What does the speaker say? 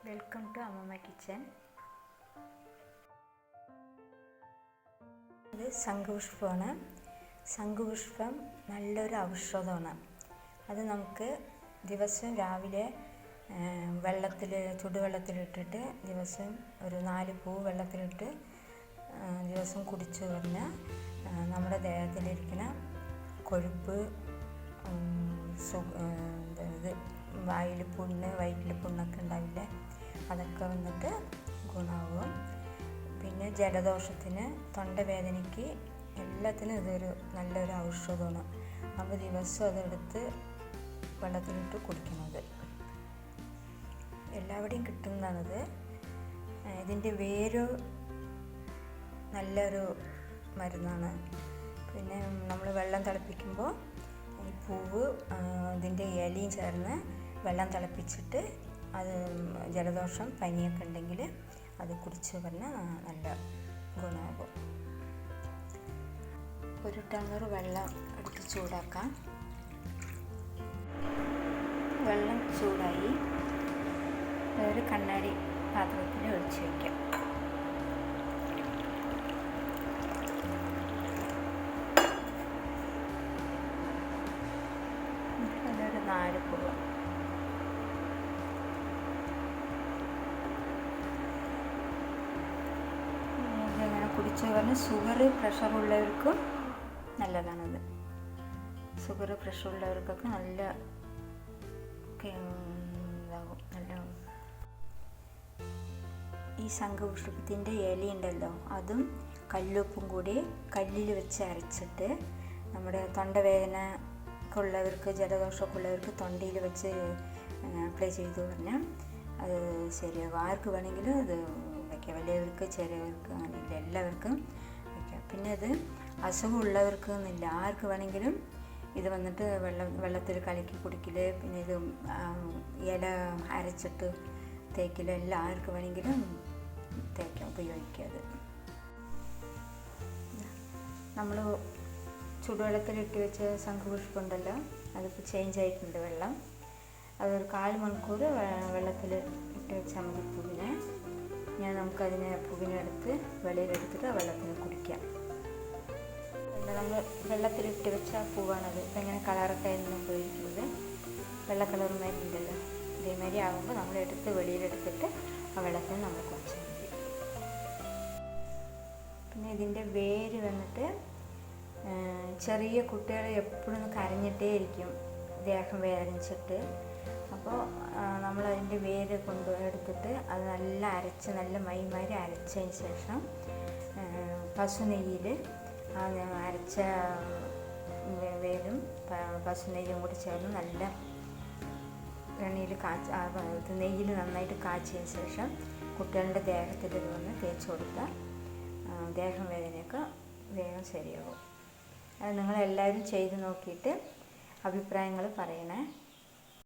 Welcome to അമ്മമ്മ kitchen. ഇത് ശംഖുപുഷ്പമാണ്. ശംഖുപുഷ്പം നല്ലൊരു ഔഷധമാണ്. അത് നമുക്ക് ദിവസം രാവിലെ ചുടുവെള്ളത്തിലിട്ടിട്ട് ദിവസം ഒരു 4 പൂ വെള്ളത്തിലിട്ട് ദിവസം കുടിച്ചു കഴിഞ്ഞാൽ നമ്മുടെ ദേഹത്തിലിരിക്കുന്ന കൊഴുപ്പ്, വയറ്റിൽ പുണ്ണൊക്കെ ഉണ്ടാവില്ലേ, അതൊക്കെ വന്നിട്ട് ഗുണമാകും. പിന്നെ ജലദോഷത്തിന്, തൊണ്ടവേദനയ്ക്ക് എല്ലാത്തിനും ഇതൊരു നല്ലൊരു ഔഷധമാണ്. അപ്പോൾ ദിവസം അതെടുത്ത് വെള്ളത്തിലിട്ട് കുടിക്കുന്നത് എല്ലാവിടെയും കിട്ടുന്നതാണിത്. ഇതിൻ്റെ വേര് നല്ലൊരു മരുന്നാണ്. പിന്നെ നമ്മൾ വെള്ളം തിളപ്പിക്കുമ്പോൾ ഈ പൂവ് ഇതിൻ്റെ ഇലയും ചേർന്ന് വെള്ളം തിളപ്പിച്ചിട്ട് അത് ജലദോഷം, പനിയൊക്കെ ഉണ്ടെങ്കിൽ അത് കുടിച്ച് പറഞ്ഞാൽ നല്ല ഗുണമാകും. ഒരു ടണ്ണർ വെള്ളം എടുത്ത് ചൂടാക്കാം. വെള്ളം ചൂടായി ഒരു കണ്ണാടി പാത്രത്തിൽ ഒഴിച്ച് വയ്ക്കാം. അതൊരു 4 പൂവ്. ഇങ്ങനെ കുടിച്ചു പറഞ്ഞാൽ പ്രഷർ ഉള്ളവർക്കും നല്ലതാണത്. പ്രഷർ ഉള്ളവർക്കൊക്കെ നല്ല ഈ ശംഖുപുഷ്പത്തിൻ്റെ ഇലയുണ്ടല്ലോ, അതും കല്ലുപ്പും കൂടി കല്ലിൽ വെച്ച് അരച്ചിട്ട് നമ്മുടെ തൊണ്ടവേദനയൊക്കെ ഉള്ളവർക്ക്, ജലദോഷമൊക്കെ ഉള്ളവർക്ക് തൊണ്ടയിൽ വെച്ച് അപ്ലൈ ചെയ്തു പറഞ്ഞാൽ അത് ശരിയാകും. ആർക്ക് വേണമെങ്കിലും അത് വയ്ക്കാം. വലിയവർക്ക്, ചെറിയവർക്ക്, അങ്ങനെയില്ല, എല്ലാവർക്കും വയ്ക്കാം. പിന്നെ ഇത് അസുഖമുള്ളവർക്ക് എന്നില്ല, ആർക്ക് വേണമെങ്കിലും ഇത് വന്നിട്ട് വെള്ളത്തിൽ കലക്കി കുടിക്കൽ, പിന്നെ ഇത് ഇല അരച്ചിട്ട് തേക്കൽ, എല്ലാം ആർക്ക് വേണമെങ്കിലും ഉപയോഗിക്കാം. അത് നമ്മൾ ചുടുവെള്ളത്തിലിട്ട് വെച്ച ശംഖുപുഷ്പം ഉണ്ടല്ലോ, അതിപ്പോൾ ചേഞ്ച് ആയിട്ടുണ്ട് വെള്ളം. അതൊരു 1/4 മണിക്കൂർ വെള്ളത്തിൽ ഇട്ട് വെച്ചാൽ മതി പൂവിനെ. നമുക്കതിനെ പൂവിനെടുത്ത് വെളിയിലെടുത്തിട്ട് വെള്ളത്തിന് കുടിക്കാം. നമ്മൾ വെള്ളത്തിലിട്ട് വെച്ച പൂവാണത്. ഇപ്പം ഇങ്ങനെ കളറൊക്കെ ആയിരുന്നു ഉപയോഗിക്കുന്നത്. വെള്ള കളർ മാതിരി ഉണ്ടല്ലോ, ഇതേമാതിരി ആകുമ്പോൾ നമ്മളെടുത്ത് വെളിയിലെടുത്തിട്ട് ആ വെള്ളത്തിന് നമ്മൾ കുടിച്ചാൽ മതി. പിന്നെ ഇതിൻ്റെ വേര് വന്നിട്ട് ചെറിയ കുട്ടികൾ എപ്പോഴും കരഞ്ഞിട്ടേ ഇരിക്കും, ദേഹം വേദനിച്ചിട്ട്. അപ്പോൾ നമ്മളതിൻ്റെ വേര് എടുത്തിട്ട് അത് നല്ല മൈമാരി അരച്ചതിന് ശേഷം പശുനെയ്യിൽ ആ അരച്ച വേരും പശുനെയ്യും കൂടി ചേർന്ന് നല്ല എണ്ണയിൽ നെയ്യിൽ നന്നായിട്ട് കാച്ചിയതിന് ശേഷം കുട്ടികളുടെ ദേഹത്തിൽ ഇത് വന്ന് തേച്ച് കൊടുത്താൽ ദേഹം വേദനയൊക്കെ വേഗം ശരിയാകും. അത് നിങ്ങളെല്ലാവരും ചെയ്ത് നോക്കിയിട്ട് അഭിപ്രായങ്ങൾ പറയണേ.